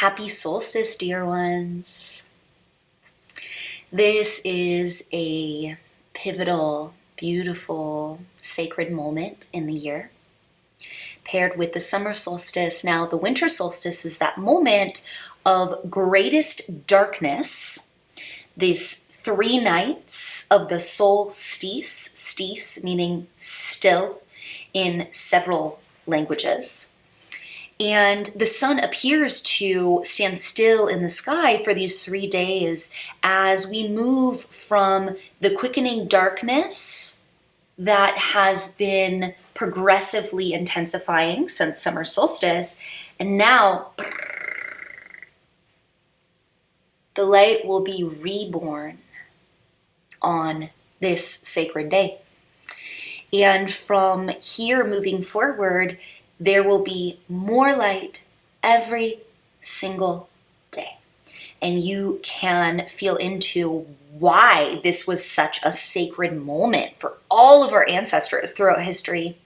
Happy solstice, dear ones. This is a pivotal, beautiful, sacred moment in the year, paired with the summer solstice. Now, the winter solstice is that moment of greatest darkness, these 3 nights of the solstice, stice meaning still in several languages. And the sun appears to stand still in the sky for these 3 days as we move from the quickening darkness that has been progressively intensifying since summer solstice, and now the light will be reborn on this sacred day. And from here moving forward, there will be more light every single day. And you can feel into why this was such a sacred moment for all of our ancestors throughout history.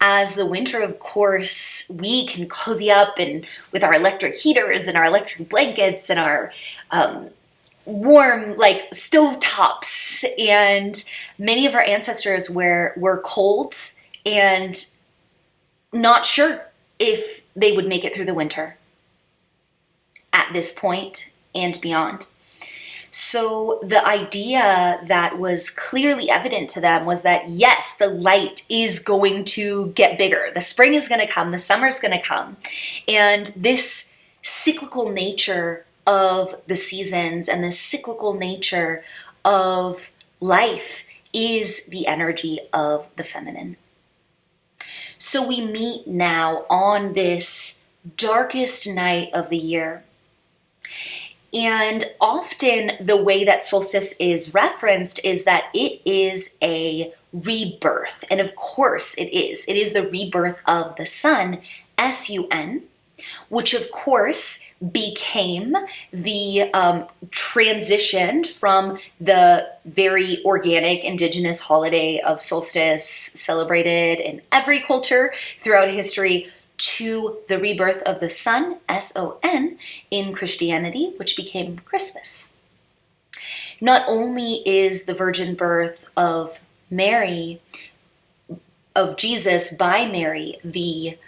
As the winter, of course, we can cozy up and with our electric heaters and our electric blankets and our warm stove tops. And many of our ancestors were cold and not sure if they would make it through the winter at this point and beyond. So the idea that was clearly evident to them was that yes, the light is going to get bigger. The spring is going to come, the summer's going to come. And this cyclical nature of the seasons and the cyclical nature of life is the energy of the feminine. So we meet now on this darkest night of the year. And often the way that solstice is referenced is that it is a rebirth. And of course it is. It is the rebirth of the sun, S-U-N, which of course became the transition from the very organic indigenous holiday of solstice celebrated in every culture throughout history to the rebirth of the sun, S-O-N, in Christianity, which became Christmas. Not only is the virgin birth of Mary, of Jesus by Mary, the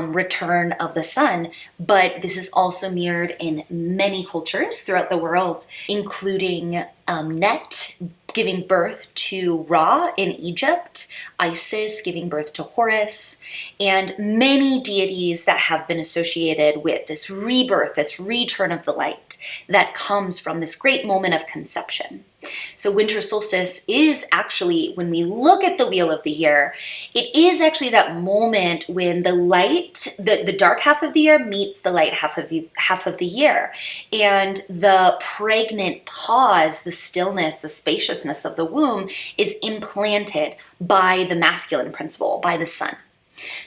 return of the sun, but this is also mirrored in many cultures throughout the world, including Net giving birth to Ra in Egypt, Isis giving birth to Horus, and many deities that have been associated with this rebirth, this return of the light that comes from this great moment of conception. So winter solstice is actually, when we look at the wheel of the year, it is actually that moment when the light, the dark half of the year meets the light half of the year. And the pregnant pause, the stillness, the spaciousness of the womb is implanted by the masculine principle, by the sun.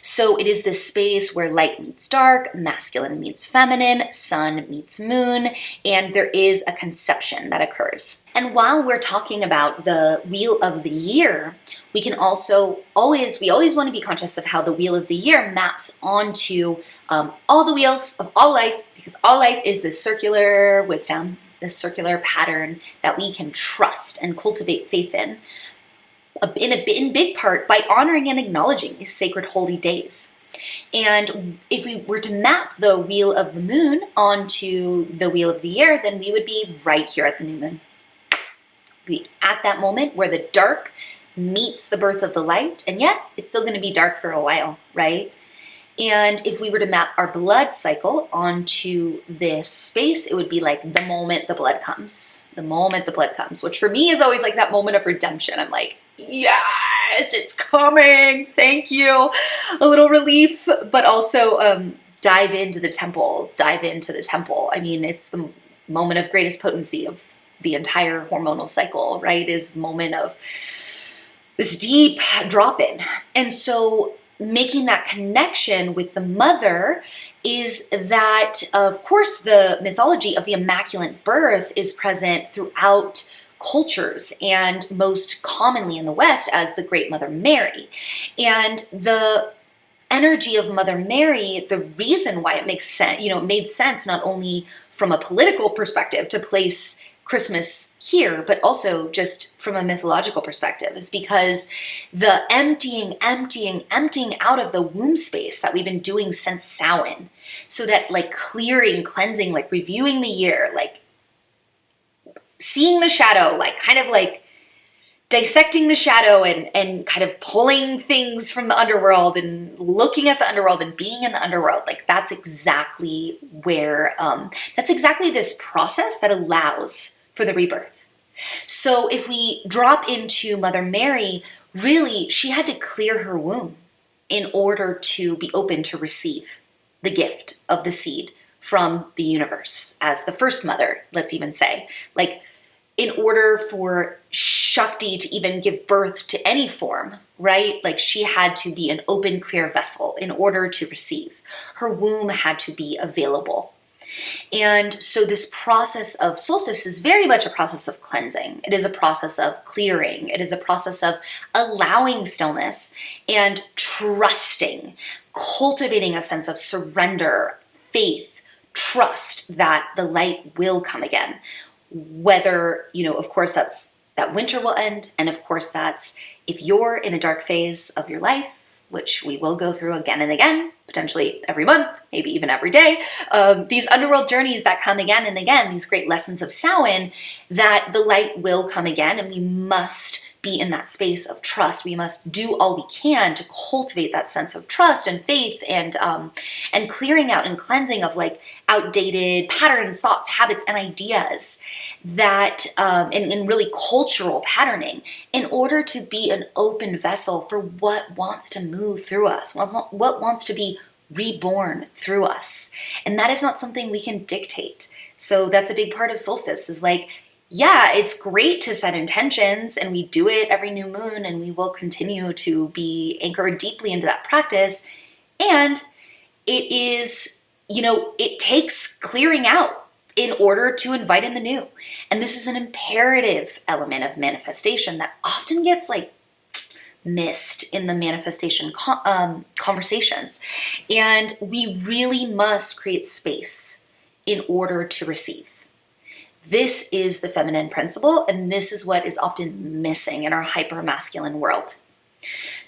So it is this space where light meets dark, masculine meets feminine, sun meets moon, and there is a conception that occurs. And while we're talking about the wheel of the year, we can also always want to be conscious of how the wheel of the year maps onto all the wheels of all life, because all life is this circular wisdom, this circular pattern that we can trust and cultivate faith in big part by honoring and acknowledging these sacred holy days. And if we were to map the wheel of the moon onto the wheel of the year, then we would be right here at the new moon. We'd be at that moment where the dark meets the birth of the light, and yet it's still going to be dark for a while, right? And if we were to map our blood cycle onto this space, it would be like the moment the blood comes, which for me is always like that moment of redemption. I'm like, yes, it's coming. Thank you. A little relief, but also dive into the temple. I mean, it's the moment of greatest potency of the entire hormonal cycle, right? Is the moment of this deep drop in. And so making that connection with the mother is that, of course, the mythology of the Immaculate Birth is present throughout cultures, and most commonly in the West as the Great Mother Mary. And the energy of Mother Mary, the reason why it makes sense, it made sense not only from a political perspective to place Christmas here, but also just from a mythological perspective, is because the emptying out of the womb space that we've been doing since Samhain, so that like clearing, cleansing, like reviewing the year, like seeing the shadow, like kind of like dissecting the shadow and kind of pulling things from the underworld and looking at the underworld and being in the underworld, like that's exactly where, that's exactly this process that allows for the rebirth. So if we drop into Mother Mary, really, she had to clear her womb in order to be open to receive the gift of the seed from the universe as the first mother, let's even say. Like, in order for Shakti to even give birth to any form, right? Like she had to be an open, clear vessel in order to receive. Her womb had to be available. And so this process of solstice is very much a process of cleansing. It is a process of clearing. It is a process of allowing stillness and trusting, cultivating a sense of surrender, faith, trust that the light will come again. Whether, of course, that's that winter will end. And of course, that's if you're in a dark phase of your life, which we will go through again and again, potentially every month, maybe even every day, these underworld journeys that come again and again, these great lessons of Samhain, that the light will come again, and we must be in that space of trust. We must do all we can to cultivate that sense of trust and faith and clearing out and cleansing of like outdated patterns, thoughts, habits, and ideas that and really cultural patterning in order to be an open vessel for what wants to move through us, what wants to be reborn through us. And that is not something we can dictate. So that's a big part of solstice, is like, yeah, it's great to set intentions, and we do it every new moon, and we will continue to be anchored deeply into that practice. And it is, it takes clearing out in order to invite in the new. And this is an imperative element of manifestation that often gets like missed in the manifestation conversations. And we really must create space in order to receive. This is the feminine principle, and this is what is often missing in our hyper-masculine world.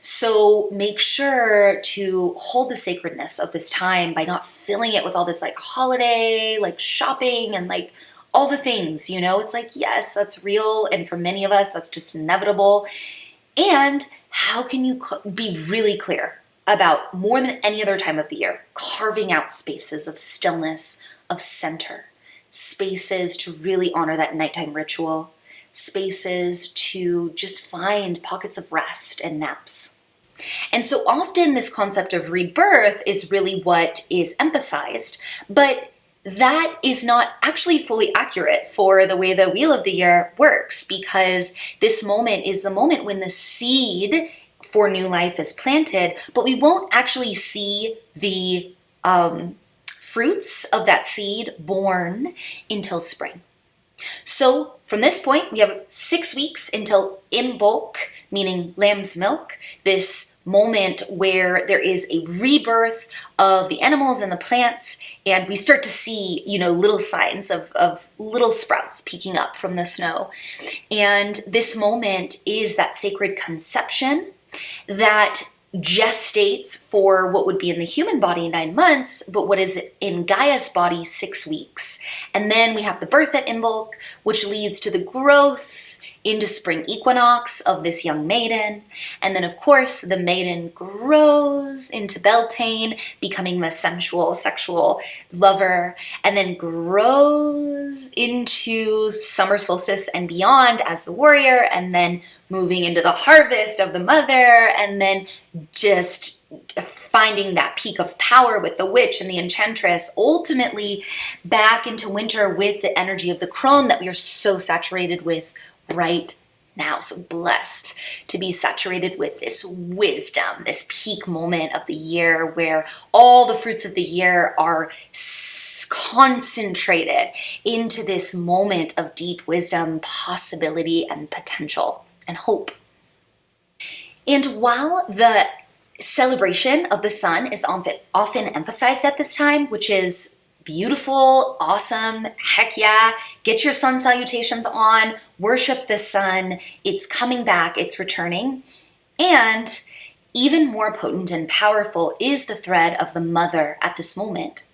So make sure to hold the sacredness of this time by not filling it with all this like holiday, like shopping and like all the things, It's like, yes, that's real, and for many of us, that's just inevitable. And how can you be really clear about, more than any other time of the year, carving out spaces of stillness, of center, spaces to really honor that nighttime ritual, spaces to just find pockets of rest and naps. And so often this concept of rebirth is really what is emphasized, but that is not actually fully accurate for the way the wheel of the year works, because this moment is the moment when the seed for new life is planted, but we won't actually see the fruits of that seed born until spring. So from this point, we have 6 weeks until Imbolc, meaning lamb's milk, this moment where there is a rebirth of the animals and the plants, and we start to see, little signs of little sprouts peeking up from the snow. And this moment is that sacred conception that gestates for what would be in the human body 9 months, but what is in Gaia's body 6 weeks. And then we have the birth at Imbolc, which leads to the growth into spring equinox of this young maiden. And then of course the maiden grows into Beltane, becoming the sensual, sexual lover, and then grows into summer solstice and beyond as the warrior, and then moving into the harvest of the mother, and then just finding that peak of power with the witch and the enchantress, ultimately back into winter with the energy of the crone that we are so saturated with right now. So blessed to be saturated with this wisdom, this peak moment of the year where all the fruits of the year are concentrated into this moment of deep wisdom, possibility, and potential and hope. And while the celebration of the sun is often emphasized at this time, which is beautiful, awesome, heck yeah. Get your sun salutations on, worship the sun. It's coming back, it's returning. And even more potent and powerful is the thread of the mother at this moment.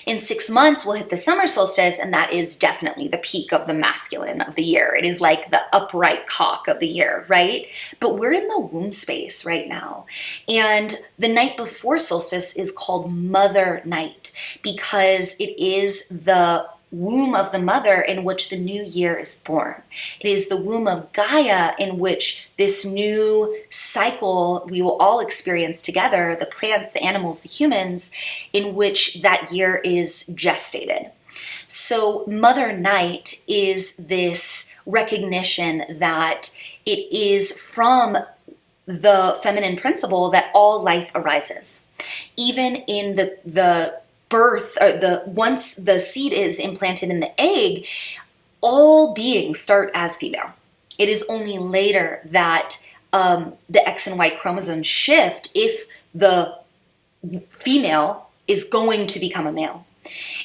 In 6 months, we'll hit the summer solstice, and that is definitely the peak of the masculine of the year. It is like the upright cock of the year, right? But we're in the womb space right now. And the night before solstice is called Mother Night because it is the womb of the mother in which the new year is born. It is the womb of Gaia in which this new cycle we will all experience together, the plants, the animals, the humans, in which that year is gestated. So Mother Night is this recognition that it is from the feminine principle that all life arises. Even in the birth, or once the seed is implanted in the egg, all beings start as female. It is only later that the X and Y chromosomes shift if the female is going to become a male.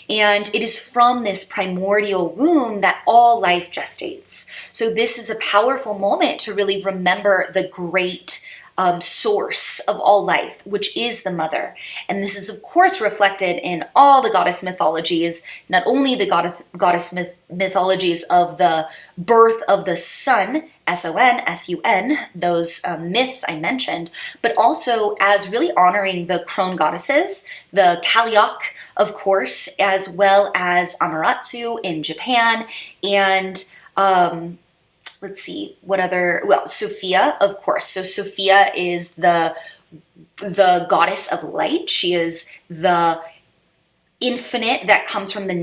And it is from this primordial womb that all life gestates. So this is a powerful moment to really remember the great source of all life, which is the mother. And this is, of course, reflected in all the goddess mythologies, not only the goddess mythologies of the birth of the sun, S-O-N, S-U-N, those myths I mentioned, but also as really honoring the crone goddesses, the Kaliak, of course, as well as Amaterasu in Japan, and let's see, what other, well, Sophia, of course. So Sophia is the goddess of light. She is the infinite that comes from the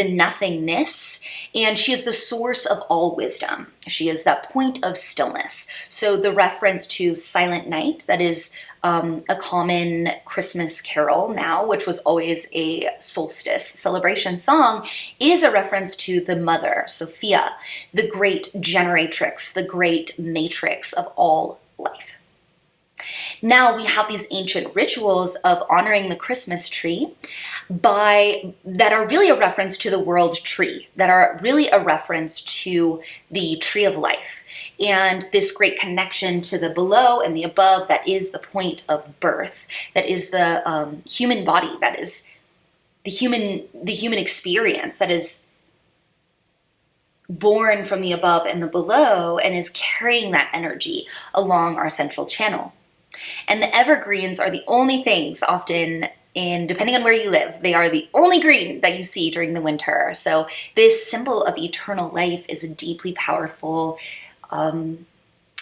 nothingness, and she is the source of all wisdom. She is that point of stillness. So the reference to Silent Night, that is a common Christmas carol now, which was always a solstice celebration song, is a reference to the mother, Sophia, the great generatrix, the great matrix of all life. Now we have these ancient rituals of honoring the Christmas tree that are really a reference to the world tree, that are really a reference to the tree of life, and this great connection to the below and the above that is the point of birth, that is the human body, that is the human experience, that is born from the above and the below and is carrying that energy along our central channel. And the evergreens are the only things often, depending on where you live, they are the only green that you see during the winter. So this symbol of eternal life is a deeply powerful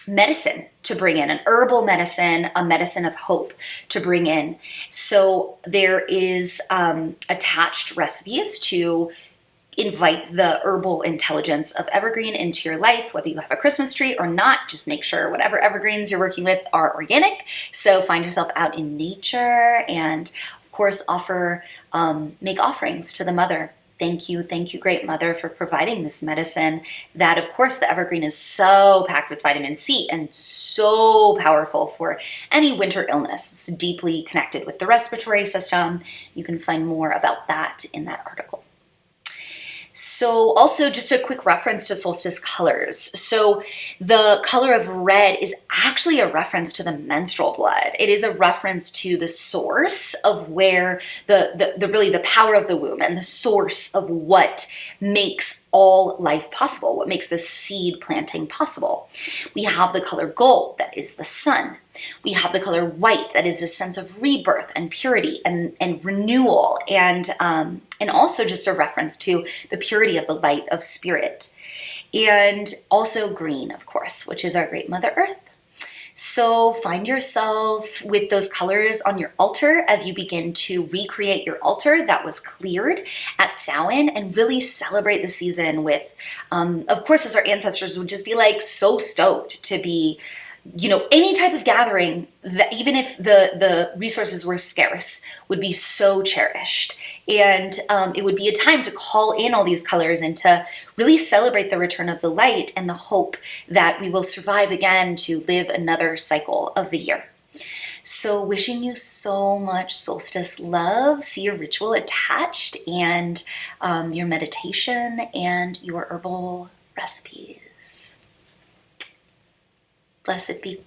medicine to bring in, an herbal medicine, a medicine of hope to bring in. So there is attached recipes to invite the herbal intelligence of evergreen into your life, whether you have a Christmas tree or not. Just make sure whatever evergreens you're working with are organic. So find yourself out in nature and, of course, make offerings to the mother. Thank you, great mother, for providing this medicine that, of course, the evergreen is so packed with vitamin C and so powerful for any winter illness. It's deeply connected with the respiratory system. You can find more about that in that article. So also just a quick reference to solstice colors. So the color of red is actually a reference to the menstrual blood. It is a reference to the source of where the power of the womb and the source of what makes all life possible, what makes this seed planting possible. We have the color gold, that is the sun. We have the color white, that is a sense of rebirth and purity and renewal, and also just a reference to the purity of the light of spirit. And also green, of course, which is our great Mother Earth. So find yourself with those colors on your altar as you begin to recreate your altar that was cleared at Samhain, and really celebrate the season with, of course, as our ancestors would just be like so stoked to be, any type of gathering, that even if the resources were scarce, would be so cherished. And it would be a time to call in all these colors and to really celebrate the return of the light and the hope that we will survive again to live another cycle of the year. So wishing you so much solstice love. See your ritual attached, and your meditation and your herbal recipes. Blessed be.